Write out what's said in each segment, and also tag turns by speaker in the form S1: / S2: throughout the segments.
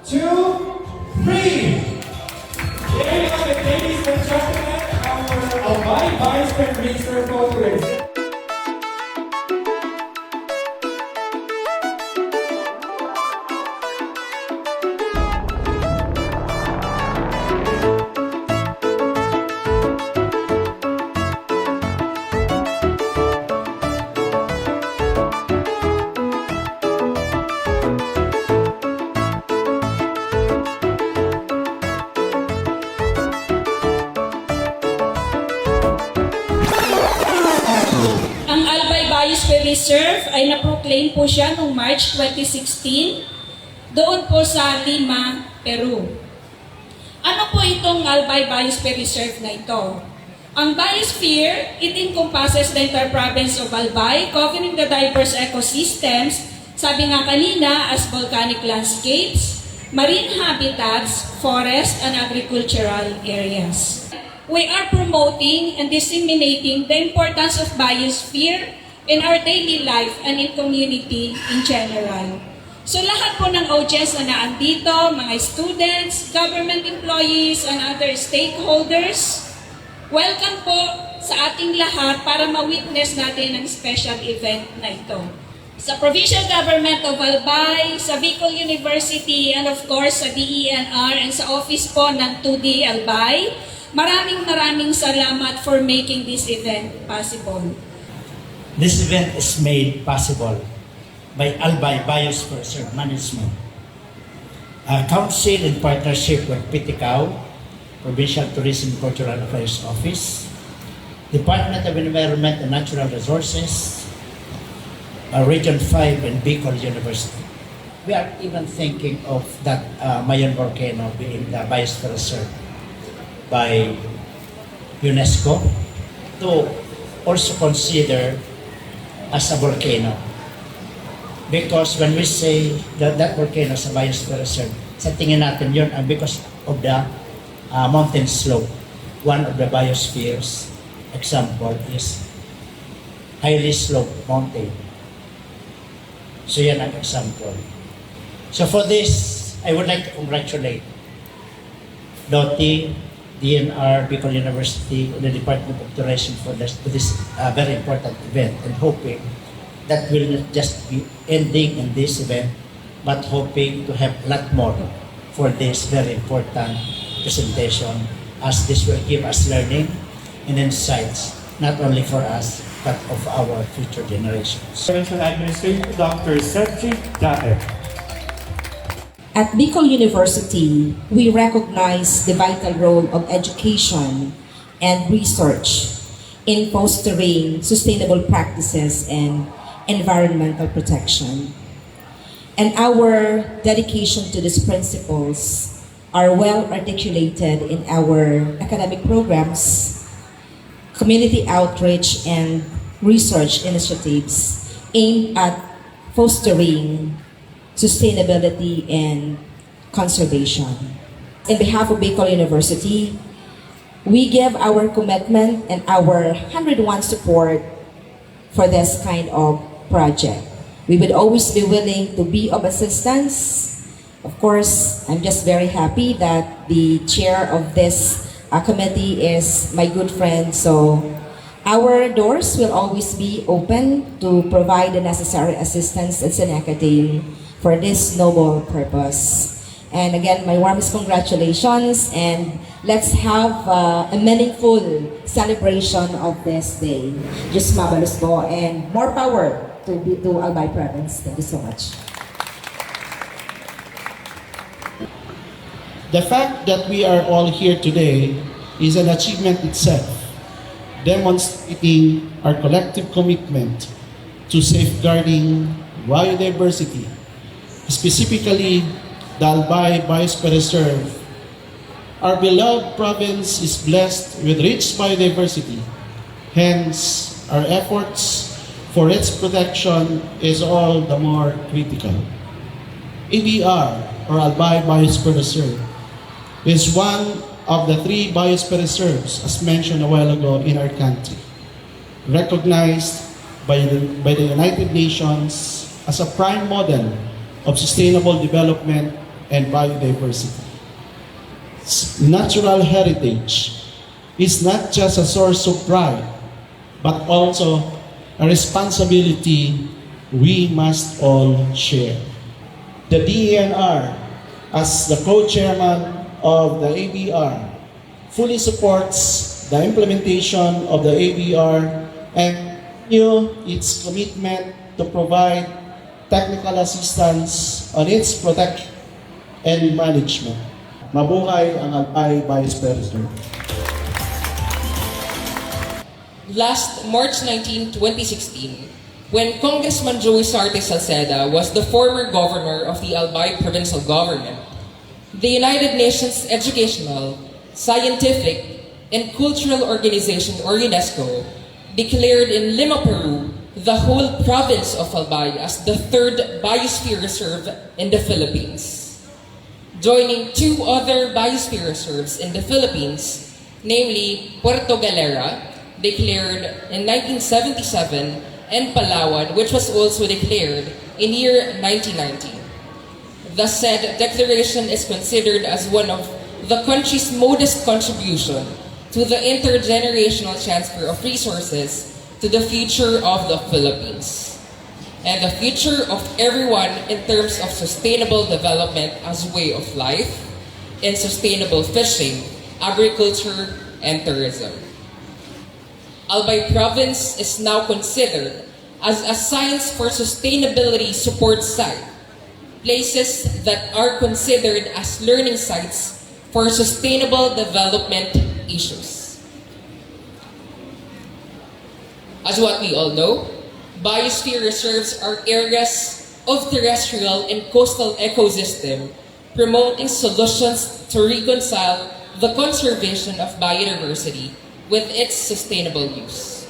S1: 2, 3. There you have it, ladies and gentlemen, our Albay Vice Minister photo.
S2: Ang Albay Biosphere Reserve ay na-proclaim po siya noong March 2016 doon po sa Lima, Peru. Ano po itong Albay Biosphere Reserve na ito? Ang biosphere, it encompasses the entire province of Albay, covering the diverse ecosystems, sabi nga kanina, as volcanic landscapes, marine habitats, forest, and agricultural areas. We are promoting and disseminating the importance of biosphere in our daily life and in community in general. So lahat po ng audience na naandito, mga students, government employees, and other stakeholders, welcome po sa ating lahat para ma-witness natin ang special event na ito. Sa Provincial Government of Albay, sa Bicol University, and of course sa DENR and sa office po ng 2D Albay, maraming salamat for making this event possible.
S3: This event is made possible by Albay Biosphere Reserve Management, Council in partnership with PTCAO, Provincial Tourism and Cultural Affairs Office, Department of Environment and Natural Resources, Region 5 and Bicol University. We are even thinking of that Mayon volcano being the Biosphere Reserve by UNESCO to also consider as a volcano. Because when we say that volcano is a biosphere reserve, sa tingin natin yun because of the mountain slope. One of the biospheres example is highly sloped mountain. So yan ang example. So for this, I would like to congratulate DOTI, DNR, Bicol University, and the Department of Tourism for this very important event, and hoping that will not just be ending in this event, but hoping to have a lot more for this very important presentation, as this will give us learning and insights, not only for us, but of our future generations.
S1: Provincial Administrator Dr. Cedric Dae.
S4: At Bicol University, we recognize the vital role of education and research in fostering sustainable practices and environmental protection. And our dedication to these principles are well articulated in our academic programs, community outreach, and research initiatives aimed at fostering sustainability and conservation. On behalf of Bicol University, we give our commitment and our 101 support for this kind of project. We would always be willing to be of assistance. Of course, I'm just very happy that the chair of this committee is my good friend, so our doors will always be open to provide the necessary assistance at Senacademe for this noble purpose. And again, my warmest congratulations, and let's have a meaningful celebration of this day. Just mabalos po, and more power to Albay Province. Thank you so much.
S5: The fact that we are all here today is an achievement itself, demonstrating our collective commitment to safeguarding biodiversity. Specifically, the Albay Biosphere Reserve. Our beloved province is blessed with rich biodiversity. Hence, our efforts for its protection is all the more critical. ABR, or Albay Biosphere Reserve, is one of the 3 biosphere reserves, as mentioned a while ago, in our country, recognized by the United Nations as a prime model of sustainable development and biodiversity. Natural heritage is not just a source of pride, but also a responsibility we must all share. The DENR, as the co-chairman of the ABR, fully supports the implementation of the ABR and its commitment to provide technical assistance on its protection and management. Mabuhay ang Albay Biosphere Reserve.
S6: Last March 19, 2016, when Congressman Joey Sarte Salceda was the former governor of the Albay provincial government, the United Nations Educational, Scientific, and Cultural Organization, or UNESCO, declared in Lima, Peru, the whole province of Albay as the third biosphere reserve in the Philippines. Joining two other biosphere reserves in the Philippines, namely Puerto Galera, declared in 1977, and Palawan, which was also declared in year 1990. The said declaration is considered as one of the country's modest contribution to the intergenerational transfer of resources to the future of the Philippines and the future of everyone in terms of sustainable development as way of life and sustainable fishing, agriculture, and tourism. Albay Province is now considered as a Science for Sustainability support site, places that are considered as learning sites for sustainable development issues. As what we all know, biosphere reserves are areas of terrestrial and coastal ecosystem promoting solutions to reconcile the conservation of biodiversity with its sustainable use.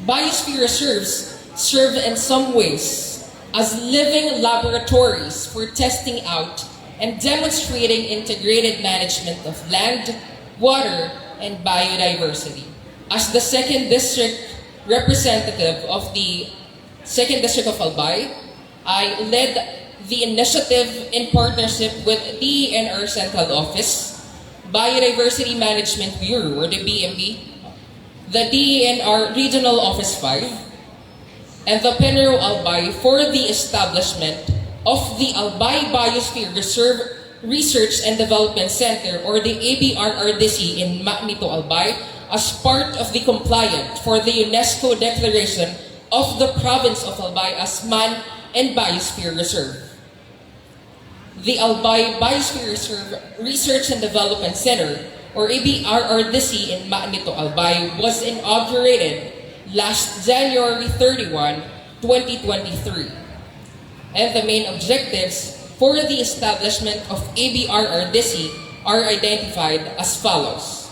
S6: Biosphere reserves serve in some ways as living laboratories for testing out and demonstrating integrated management of land, water, and biodiversity. As the 2nd District representative of the 2nd District of Albay, I led the initiative in partnership with DENR Central Office, Biodiversity Management Bureau, or the BMB, the DENR Regional Office 5, and the Penro Albay for the establishment of the Albay Biosphere Reserve Research and Development Center, or the ABRRDC in Magnito, Albay, as part of the compliant for the UNESCO declaration of the province of Albay as Man and Biosphere Reserve. The Albay Biosphere Reserve Research and Development Center, or ABRRDC in Magnito, Albay, was inaugurated last January 31, 2023. And the main objectives for the establishment of ABRRDC are identified as follows.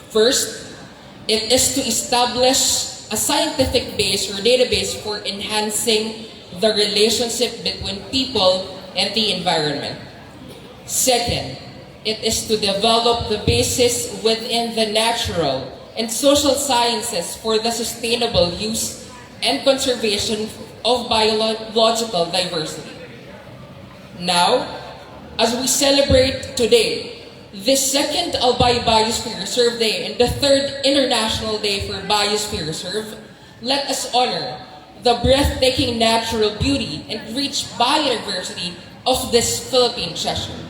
S6: First, it is to establish a scientific base or database for enhancing the relationship between people and the environment. Second, it is to develop the basis within the natural and social sciences for the sustainable use and conservation of biological diversity. Now, as we celebrate today, the 2nd Albay Biosphere Reserve Day and the 3rd International Day for Biosphere Reserve, let us honor the breathtaking natural beauty and rich biodiversity of this Philippine treasure.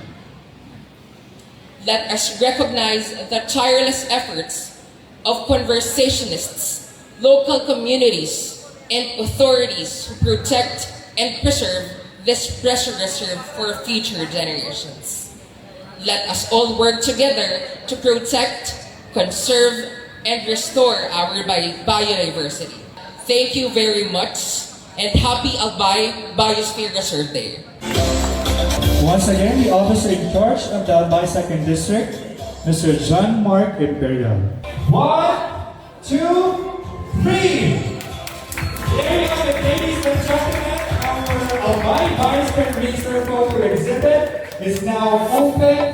S6: Let us recognize the tireless efforts of conservationists, local communities, and authorities who protect and preserve this precious reserve for future generations. Let us all work together to protect, conserve, and restore our biodiversity. Thank you very much, and happy Albay Biosphere Reserve Day.
S1: Once again, the officer in charge of the Albay 2nd District, Mr. John Mark Imperial. 1, 2, 3! There you have it, ladies and gentlemen. Our Albay Biosphere Reserve photo exhibit is now open.